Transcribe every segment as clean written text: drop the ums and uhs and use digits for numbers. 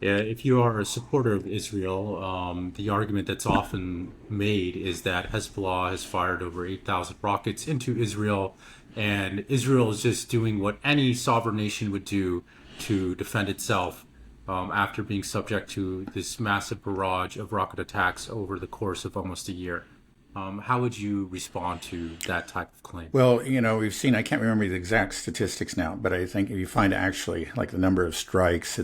Yeah, if you are a supporter of Israel, the argument that's often made is that Hezbollah has fired over 8,000 rockets into Israel, and Israel is just doing what any sovereign nation would do to defend itself after being subject to this massive barrage of rocket attacks over the course of almost a year. How would you respond to that type of claim? Well, we've seen, I can't remember the exact statistics now, but I think if you find actually like the number of strikes,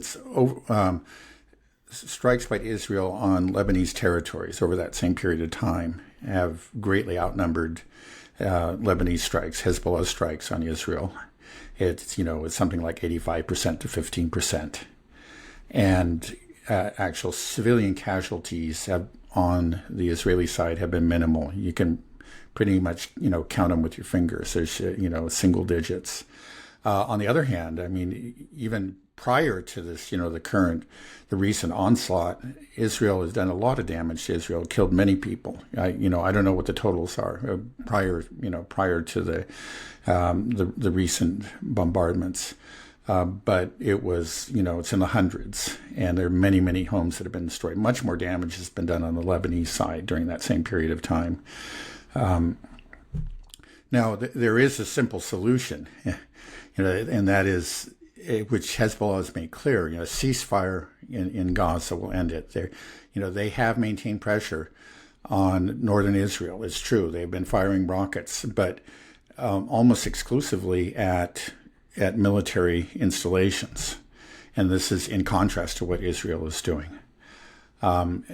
strikes by Israel on Lebanese territories over that same period of time have greatly outnumbered Lebanese strikes, Hezbollah strikes on Israel. It's something like 85% to 15%. And actual civilian casualties on the Israeli side have been minimal. You can pretty much, count them with your fingers. There's, single digits. On the other hand, I mean, even prior to this, the recent onslaught, Israel has done a lot of damage to Israel, killed many people. I don't know what the totals are prior to the recent bombardments. But it was, it's in the hundreds, and there are many, many homes that have been destroyed. Much more damage has been done on the Lebanese side during that same period of time. Now, there is a simple solution, and that is, which Hezbollah has made clear, a ceasefire in Gaza will end it. They have maintained pressure on northern Israel. It's true. They've been firing rockets, but almost exclusively at military installations. And this is in contrast to what Israel is doing. And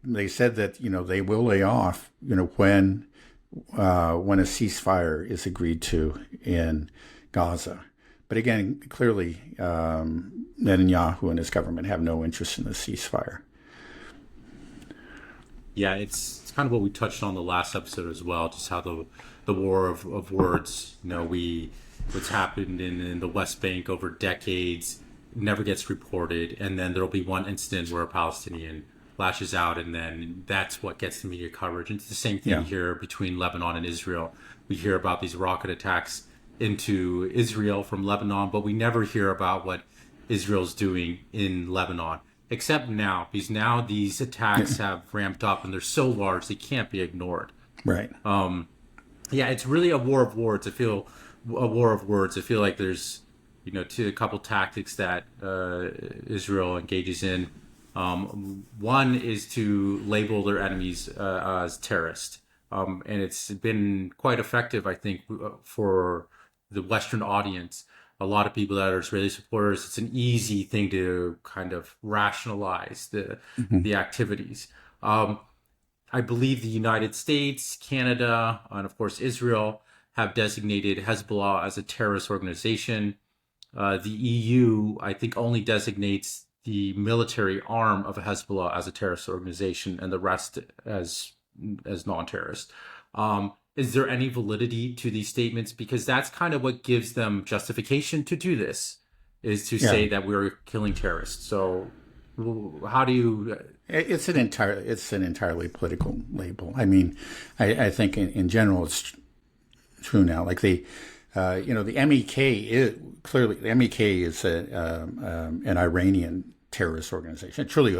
they said that they will lay off when a ceasefire is agreed to in Gaza. But again, clearly Netanyahu and his government have no interest in the ceasefire. Yeah, it's kind of what we touched on the last episode as well, just how the war of words, what's happened in the West Bank over decades never gets reported, and then there'll be one incident where a Palestinian lashes out, and then that's what gets the media coverage. And it's the same thing here between Lebanon and Israel. We hear about these rocket attacks into Israel from Lebanon, but we never hear about what Israel's doing in Lebanon, except now, because now these attacks have ramped up and they're so large they can't be ignored. Right. Yeah, it's really a war of words. I feel like there's, a couple tactics that Israel engages in. One is to label their enemies as terrorists, and it's been quite effective, I think, for the Western audience. A lot of people that are Israeli supporters, it's an easy thing to kind of rationalize the activities. I believe the United States, Canada, and of course Israel have designated Hezbollah as a terrorist organization. The EU, I think, only designates the military arm of Hezbollah as a terrorist organization, and the rest as non-terrorist. Is there any validity to these statements? Because that's kind of what gives them justification to do this, is to say that we're killing terrorists. So how do you... It's an entirely political label. I mean, I think in general it's true now. Like the MEK is an Iranian terrorist organization. It truly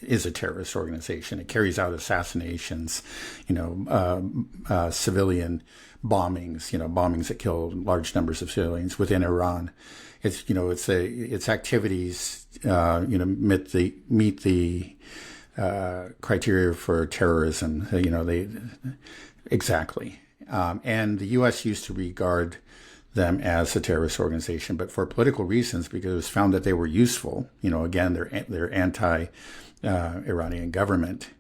is a terrorist organization. It carries out assassinations, civilian bombings, bombings that kill large numbers of civilians within Iran. Its activities, meet the criteria for terrorism. Exactly. And the U.S. used to regard them as a terrorist organization, but for political reasons, because it was found that they were useful. Again, they're anti-Iranian government.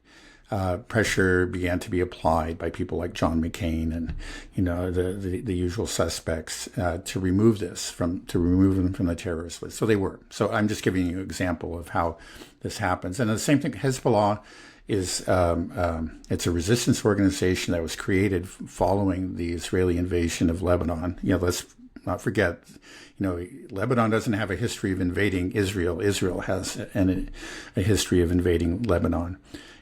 Pressure began to be applied by people like John McCain and the usual suspects to remove them from the terrorist list. So they were. So I'm just giving you an example of how this happens. And the same thing, Hezbollah is it's a resistance organization that was created following the Israeli invasion of Lebanon. Let's not forget, Lebanon doesn't have a history of invading Israel. Israel has a history of invading Lebanon.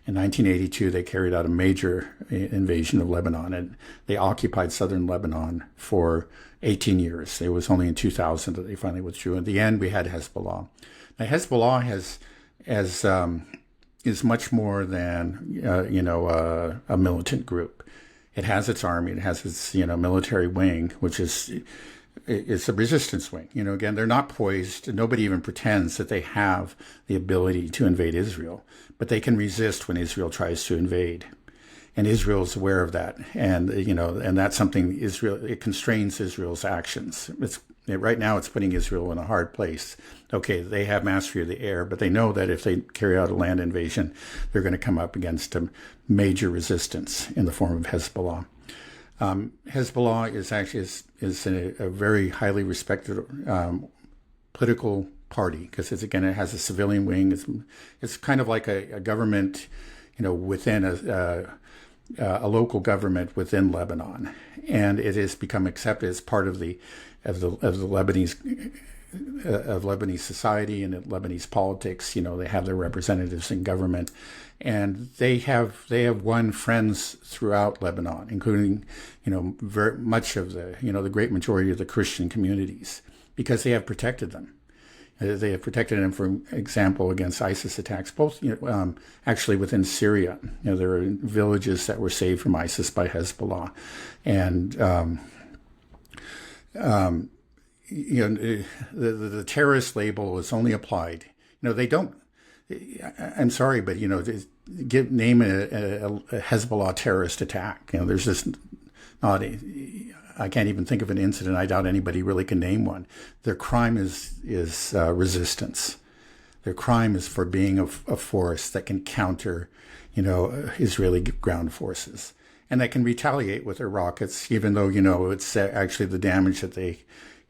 In 1982, they carried out a major invasion of Lebanon, and they occupied southern Lebanon for 18 years. It was only in 2000 that they finally withdrew. In the end, we had Hezbollah. Now, Hezbollah is much more than a militant group. It has its army. It has its military wing, which is it's a resistance wing. Again, they're not poised. Nobody even pretends that they have the ability to invade Israel, but they can resist when Israel tries to invade. And Israel is aware of that, and that's something it constrains Israel's actions. Right now it's putting Israel in a hard place. Okay, they have mastery of the air, but they know that if they carry out a land invasion, they're going to come up against a major resistance in the form of Hezbollah. Hezbollah is a very highly respected political party because it has a civilian wing. It's kind of like a government, within a local government within Lebanon, and it has become accepted as part of the Lebanese society and Lebanese politics. They have their representatives in government, and they have won friends throughout Lebanon, including very much of the great majority of the Christian communities, because they have protected them. They have protected them, for example, against ISIS attacks, both actually within Syria. There are villages that were saved from ISIS by Hezbollah, and the terrorist label is only applied. They don't. I'm sorry, but name a Hezbollah terrorist attack. There's just not. I can't even think of an incident. I doubt anybody really can name one. Their crime is resistance. Their crime is for being a force that can counter, Israeli ground forces, and that can retaliate with their rockets, even though it's actually the damage that they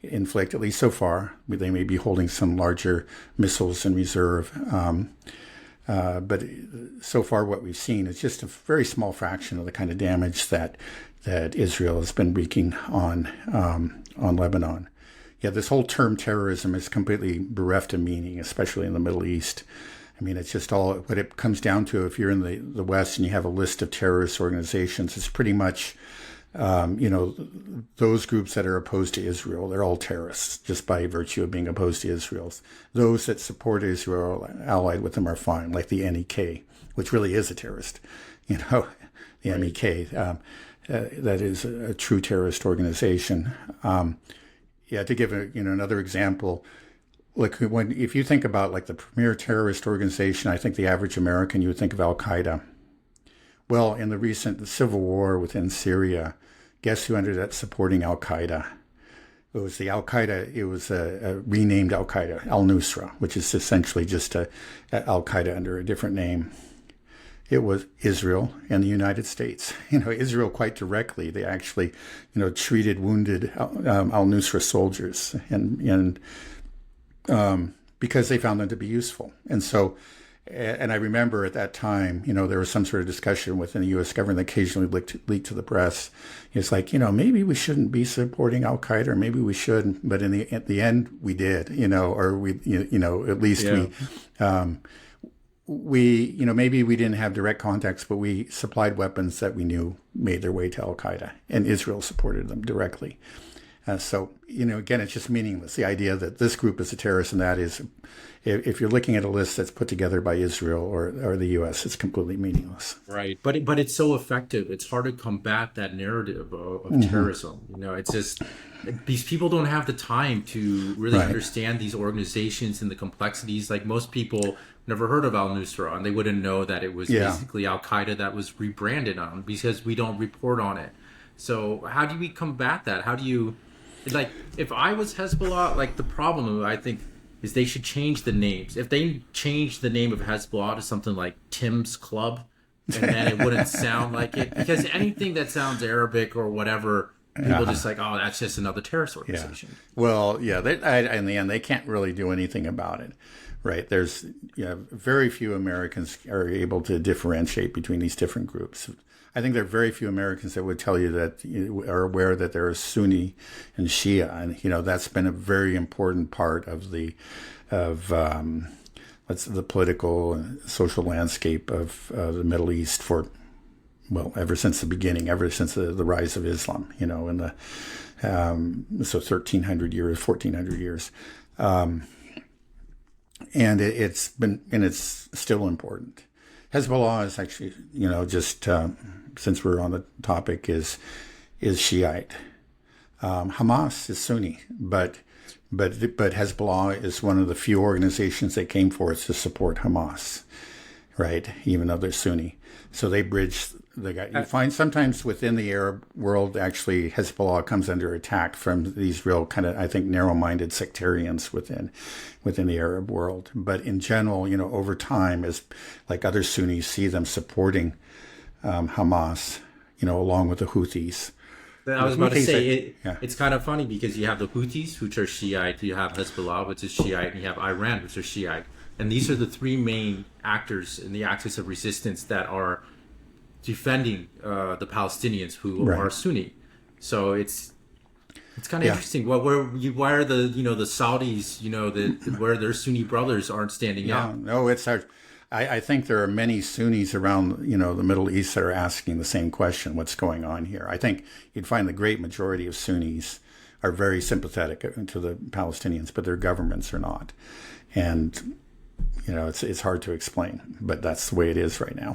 inflict. At least so far, they may be holding some larger missiles in reserve. But so far, what we've seen is just a very small fraction of the kind of damage that Israel has been wreaking on Lebanon. Yeah, this whole term terrorism is completely bereft of meaning, especially in the Middle East. I mean, it's just all what it comes down to. If you're in the West and you have a list of terrorist organizations, it's pretty much, those groups that are opposed to Israel, they're all terrorists just by virtue of being opposed to Israel. Those that support Israel, allied with them, are fine, like the NEK, which really is a terrorist. The NEK. That is a true terrorist organization. To give another example, like if you think about like the premier terrorist organization, I think the average American, you would think of Al Qaeda. Well, in the recent civil war within Syria, guess who ended up supporting Al Qaeda? It was the Al Qaeda. It was a renamed Al Qaeda, Al Nusra, which is essentially just a Al Qaeda under a different name. It was Israel and the United States. Israel quite directly. They actually, treated wounded al-Nusra soldiers, and because they found them to be useful. And so, and I remember at that time, there was some sort of discussion within the U.S. government that occasionally leaked to the press. It's like, maybe we shouldn't be supporting Al Qaeda, or maybe we should. But at the end, we did. Or we, at least we, maybe we didn't have direct contacts, but we supplied weapons that we knew made their way to Al Qaeda, and Israel supported them directly. So, again, it's just meaningless. The idea that this group is a terrorist, and that is, if you're looking at a list that's put together by Israel or the U.S., it's completely meaningless. Right. But it's so effective. It's hard to combat that narrative of terrorism. It's just these people don't have the time to really understand these organizations and the complexities. Like most people never heard of al-Nusra, and they wouldn't know that it was basically Al-Qaeda that was rebranded on, because we don't report on it. So how do we combat that? How do you, like, if I was Hezbollah, like, the problem, I think, is they should change the names. If they change the name of Hezbollah to something like Tim's Club, and then it wouldn't sound like it, because anything that sounds Arabic or whatever, people just like, oh, that's just another terrorist organization. Yeah. Well, in the end, they can't really do anything about it. Right. There's very few Americans are able to differentiate between these different groups. I think there are very few Americans that would tell you that are aware that there is Sunni and Shia, and that's been a very important part of the political and social landscape of the Middle East ever since the beginning, ever since the rise of Islam. In the 1300 years, 1400 years. and it's still important. Hezbollah is actually, just since we're on the topic, is Shiite. Hamas is Sunni, but Hezbollah is one of the few organizations that came forward to support Hamas, right? Even though they're Sunni, so they bridge the guy. You find sometimes within the Arab world, actually, Hezbollah comes under attack from these real kind of, I think, narrow-minded sectarians within the Arab world. But in general, over time, as like other Sunnis see them supporting Hamas, along with the Houthis. I was about to say, it's kind of funny because you have the Houthis, which are Shiite, you have Hezbollah, which is Shiite, and you have Iran, which are Shiite. And these are the three main actors in the axis of resistance that are defending the Palestinians who are Sunni. So it's kind of interesting. Well, why are the the Saudis where their Sunni brothers aren't standing up? No, it's hard. I think there are many Sunnis around the Middle East that are asking the same question: what's going on here? I think you'd find the great majority of Sunnis are very sympathetic to the Palestinians, but their governments are not. And it's hard to explain, but that's the way it is right now.